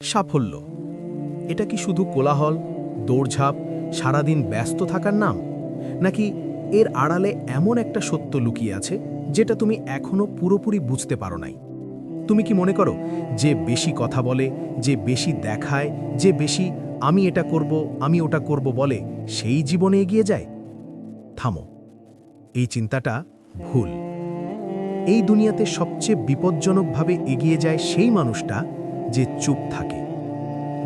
সাফল্য এটা কি শুধু কোলাহল, দৌড়ঝাঁপ, সারাদিন ব্যস্ত থাকার নাম, নাকি এর আড়ালে এমন একটা সত্য লুকিয়ে আছে যেটা তুমি এখনো পুরোপুরি বুঝতে পারো নাই? তুমি কি মনে করো যে বেশি কথা বলে, যে বেশি দেখায়, যে বেশি আমি এটা করব, আমি ওটা করব বলে সেই জীবনে এগিয়ে যায়? থামো, এই চিন্তাটা ভুল। এই দুনিয়াতে সবচেয়ে বিপজ্জনকভাবে এগিয়ে যায় সেই মানুষটা যে চুপ থাকে,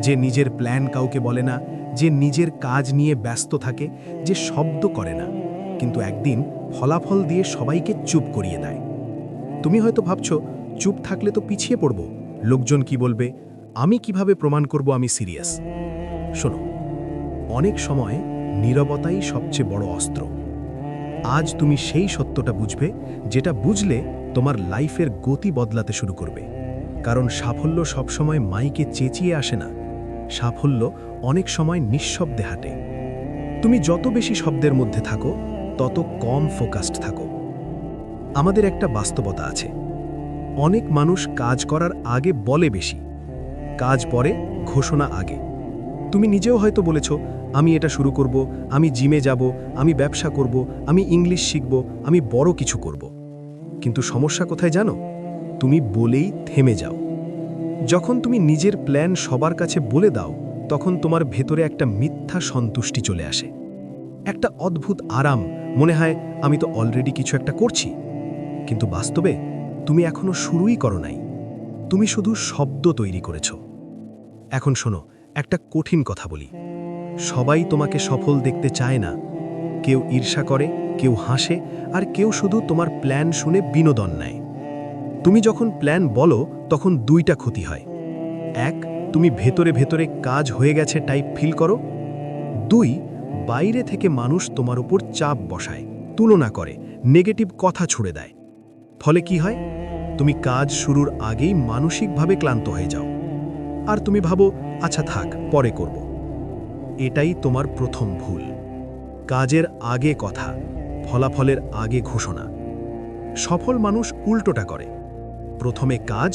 যে নিজের প্ল্যান কাউকে বলে না, যে নিজের কাজ নিয়ে ব্যস্ত থাকে, যে শব্দ করে না, কিন্তু একদিন ফলাফল দিয়ে সবাইকে চুপ করিয়ে দেয়। তুমি হয়তো ভাবছো চুপ থাকলে তো পিছিয়ে পড়ব, লোকজন কি বলবে, আমি কিভাবে প্রমাণ করব আমি সিরিয়াস? শোনো, অনেক সময় নীরবতাই সবচেয়ে বড় অস্ত্র। আজ তুমি সেই সত্যটা বুঝবে যেটা বুঝলে তোমার লাইফের গতি বদলাতে শুরু করবে। কারণ সাফল্য সবসময় মাইকে চেঁচিয়ে আসে না, সাফল্য অনেক সময় নিঃশব্দে হাঁটে। তুমি যত বেশি শব্দের মধ্যে থাকো তত কম ফোকাসড থাকো। আমাদের একটা বাস্তবতা আছে, অনেক মানুষ কাজ করার আগে বলে বেশি, কাজ পরে, ঘোষণা আগে। তুমি নিজেও হয়তো বলেছ, আমি এটা শুরু করব, আমি জিমে যাব, আমি ব্যবসা করব, আমি ইংলিশ শিখব, আমি বড় কিছু করব। কিন্তু সমস্যা কোথায় জানো? তুমি বলেই থেমে যাও। যখন তুমি নিজের প্ল্যান সবার কাছে বলে দাও, তখন তোমার ভেতরে একটা মিথ্যা সন্তুষ্টি চলে আসে, একটা অদ্ভুত আরাম। মনে হয় আমি তো অলরেডি কিছু একটা করছি। কিন্তু বাস্তবে তুমি এখনো শুরুই করো নাই, তুমি শুধু শব্দ তৈরি করেছ। এখন শোনো, একটা কঠিন কথা বলি, সবাই তোমাকে সফল দেখতে চায় না। কেউ ঈর্ষা করে, কেউ হাসে, আর কেউ শুধু তোমার প্ল্যান শুনে বিনোদন নেয়। তুমি যখন প্ল্যান বলো তখন দুইটা ক্ষতি হয়। এক, তুমি ভেতরে ভেতরে কাজ হয়ে গেছে টাইপ ফিল করো। দুই, বাইরে থেকে মানুষ তোমার উপর চাপ বসায়, তুলনা করে, নেগেটিভ কথা ছুড়ে দেয়। ফলে কি হয়? তুমি কাজ শুরুর আগেই মানসিকভাবে ক্লান্ত হয়ে যাও, আর তুমি ভাবো আচ্ছা থাক, পরে করব। এটাই তোমার প্রথম ভুল। কাজের আগে কথা, ফলাফলের আগে ঘোষণা। সফল মানুষ উল্টোটা করে, প্রথমে কাজ,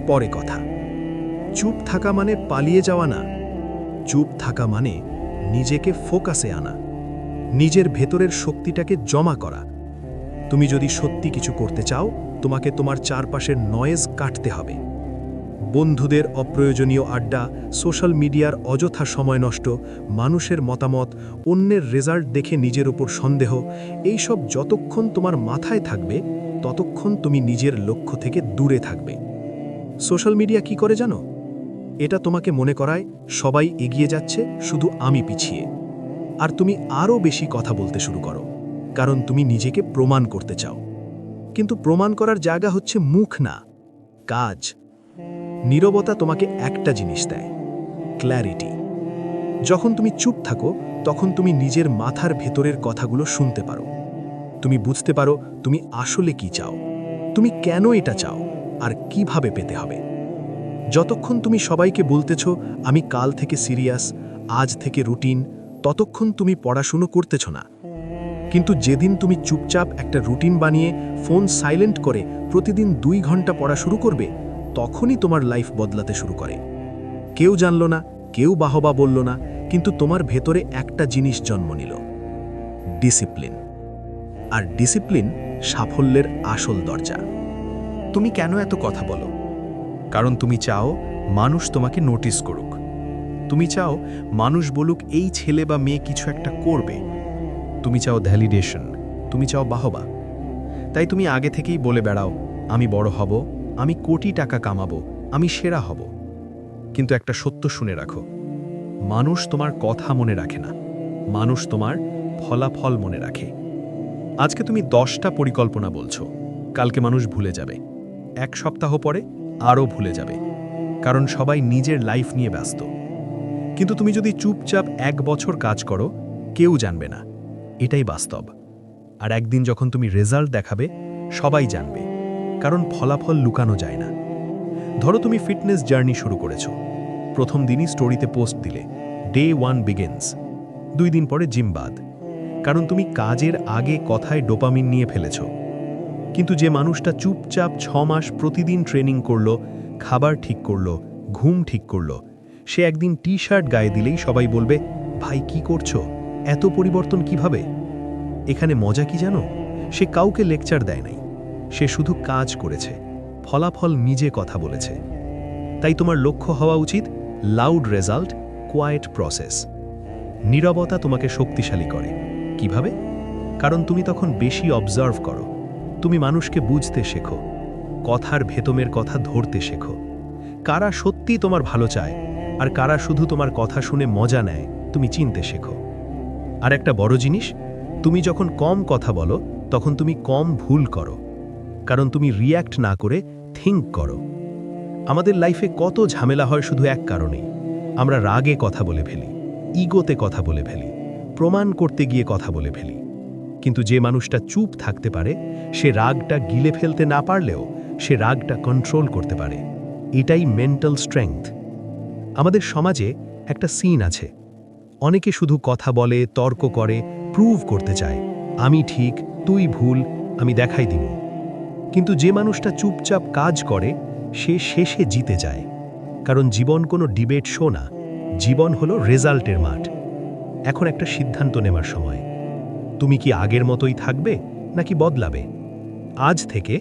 পরে কথা। চুপ থাকা মানে পালিয়ে যাওয়া না, চুপ থাকা মানে নিজেকে ফোকাসে আনা, নিজের ভেতরের শক্তিটাকে জমা করা। তুমি যদি সত্যি কিছু করতে চাও, তোমাকে তোমার চারপাশের নয়েজ কাটতে হবে। বন্ধুদের অপ্রয়োজনীয় আড্ডা, সোশ্যাল মিডিয়ার অযথা সময় নষ্ট, মানুষের মতামত, অন্যের রেজাল্ট দেখে নিজের উপর সন্দেহ, এইসব যতক্ষণ তোমার মাথায় থাকবে ততক্ষণ তুমি নিজের লক্ষ্য থেকে দূরে থাকবে। সোশ্যাল মিডিয়া কি করে জানো? এটা তোমাকে মনে করায় সবাই এগিয়ে যাচ্ছে, শুধু আমি পিছিয়ে। আর তুমি আরও বেশি কথা বলতে শুরু করো, কারণ তুমি নিজেকে প্রমাণ করতে চাও। কিন্তু প্রমাণ করার জায়গা হচ্ছে মুখ না, কাজ। নীরবতা তোমাকে একটা জিনিস দেয়, ক্ল্যারিটি। যখন তুমি চুপ থাকো তখন তুমি নিজের মাথার ভেতরের কথাগুলো শুনতে পারো। তুমি বুঝতে পারো তুমি আসলে কি চাও, তুমি কেন এটা চাও, আর কিভাবে পেতে হবে। যতক্ষণ তুমি সবাইকে বলতেছ আমি কাল থেকে সিরিয়াস, আজ থেকে রুটিন, ততক্ষণ তুমি পড়াশুনো করতেছ না। কিন্তু যেদিন তুমি চুপচাপ একটা রুটিন বানিয়ে ফোন সাইলেন্ট করে প্রতিদিন 2 ঘন্টা পড়া শুরু করবে, তখনই তোমার লাইফ বদলাতে শুরু করে। কেউ জানল না, কেউ বাহবা বলল না, কিন্তু তোমার ভেতরে একটা জিনিস জন্ম নিল, ডিসিপ্লিন। আর ডিসিপ্লিন সাফল্যের আসল দরজা। তুমি কেন এত কথা বলো? কারণ তুমি চাও মানুষ তোমাকে নোটিস করুক। তুমি চাও মানুষ বলুক এই ছেলে বা মেয়ে কিছু একটা করবে। তুমি চাও ভ্যালিডেশন, তুমি চাও বাহবা। তাই তুমি আগে থেকেই বলে বেড়াও, আমি বড় হব, আমি কোটি টাকা কামাবো, আমি সেরা হব। কিন্তু একটা সত্য শুনে রাখো, মানুষ তোমার কথা মনে রাখে না, মানুষ তোমার ফলাফল মনে রাখে। আজকে তুমি 10টা পরিকল্পনা বলছো, কালকে মানুষ ভুলে যাবে, 1 সপ্তাহ পরে আরও ভুলে যাবে, কারণ সবাই নিজের লাইফ নিয়ে ব্যস্ত। কিন্তু তুমি যদি চুপচাপ 1 বছর কাজ করো, কেউ জানবে না, এটাই বাস্তব। আর একদিন যখন তুমি রেজাল্ট দেখাবে, সবাই জানবে, কারণ ফলাফল লুকানো যায় না। ধরো তুমি ফিটনেস জার্নি শুরু করেছো, প্রথম দিনই স্টোরিতে পোস্ট দিলে, ডে 1 বিগিনস, 2 দিন পরে জিম বাদ, কারণ তুমি কাজের আগে কথায় ডোপামিন নিয়ে ফেলেছ। কিন্তু যে মানুষটা চুপচাপ 6 মাস প্রতিদিন ট্রেনিং করলো, খাবার ঠিক করলো, ঘুম ঠিক করল। সে একদিন টি-শার্ট গায়ে দিলেই সবাই বলবে, ভাই কি করছো, এত পরিবর্তন কিভাবে? এখানে মজা কি জানো? সে কাউকে লেকচার দেয় নাই, সে শুধু কাজ করেছে, ফলাফল নিজে কথা বলেছে। তাই তোমার লক্ষ্য হওয়া উচিত লাউড রেজাল্ট, কোয়াইট প্রসেস। নীরবতা তোমাকে শক্তিশালী করে। কিভাবে? কারণ তুমি তখন বেশি অবজার্ভ করো, তুমি মানুষকে বুঝতে শেখো, কথার ভেতমের কথা ধরতে শেখো, কারা সত্যি তোমার ভালো চায় আর কারা শুধু তোমার কথা শুনে মজা নেয় তুমি চিনতে শেখো। আর একটা বড় জিনিস, তুমি যখন কম কথা বলো তখন তুমি কম ভুল করো, কারণ তুমি রিয়্যাক্ট না করে থিঙ্ক করো। আমাদের লাইফে কত ঝামেলা হয় শুধু এক কারণেই, আমরা রাগে কথা বলে ফেলি, ইগোতে কথা বলে ফেলি, প্রমাণ করতে গিয়ে কথা বলে ফেলি। কিন্তু যে মানুষটা চুপ থাকতে পারে, সে রাগটা গিলে ফেলতে না পারলেও সে রাগটা কন্ট্রোল করতে পারে। এটাই মেন্টাল স্ট্রেংথ। আমাদের সমাজে একটা সিন আছে, অনেকে শুধু কথা বলে, তর্ক করে, প্রুভ করতে চায়, আমি ঠিক, তুই ভুল, আমি দেখাই দিব। কিন্তু যে মানুষটা চুপচাপ কাজ করে সে শেষে জিতে যায়, কারণ জীবন কোনো ডিবেট শো না, জীবন হলো রেজাল্টের মাঠ। এখন একটা সিদ্ধান্ত নেওয়ার সময়, তুমি কি আগের মতোই থাকবে নাকি বদলাবে? আজ থেকে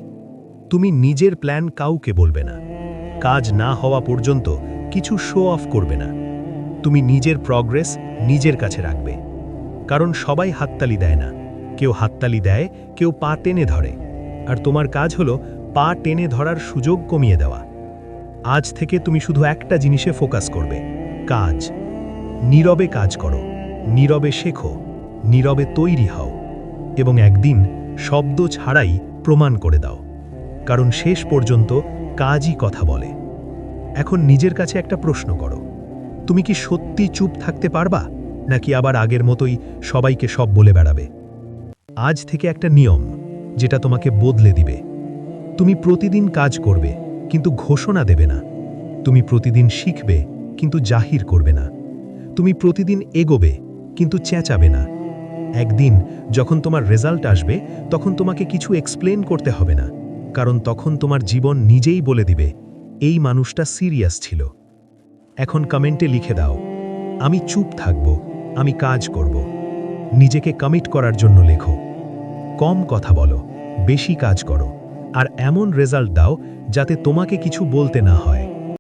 তুমি নিজের প্ল্যান কাউকে বলবে না, কাজ না হওয়া পর্যন্ত কিছু শো অফ করবে না, তুমি নিজের প্রগ্রেস নিজের কাছে রাখবে। কারণ সবাই হাততালি দেয় না, কেউ হাততালি দেয়, কেউ পা টেনে ধরে, আর তোমার কাজ হলো পা টেনে ধরার সুযোগ কমিয়ে দেওয়া। আজ থেকে তুমি শুধু একটা জিনিসে ফোকাস করবে, কাজ। নীরবে কাজ করো, নীরবে শেখো, নীরবে তৈরি হও, এবং একদিন শব্দ ছাড়াই প্রমাণ করে দাও, কারণ শেষ পর্যন্ত কাজই কথা বলে। এখন নিজের কাছে একটা প্রশ্ন করো, তুমি কি সত্যি চুপ থাকতে পারবা, নাকি আবার আগের মতোই সবাইকে সব বলে বেড়াবে? আজ থেকে একটা নিয়ম যেটা তোমাকে বদলে দিবে। তুমি প্রতিদিন কাজ করবে কিন্তু ঘোষণা দেবে না, তুমি প্রতিদিন শিখবে কিন্তু জাহির করবে না, তুমি প্রতিদিন এগোবে কিন্তু চেঁচাবে না। একদিন যখন তোমার রেজাল্ট আসবে তখন তোমাকে কিছু এক্সপ্লেন করতে হবে না, কারণ তখন তোমার জীবন নিজেই বলে দিবে এই মানুষটা সিরিয়াস ছিল। এখন কমেন্টে লিখে দাও, আমি চুপ থাকব, আমি কাজ করব। নিজেকে কমিট করার জন্য লেখো। কম কথা বলো, বেশি কাজ করো, আর এমন রেজাল্ট দাও যাতে তোমাকে কিছু বলতে না হয়।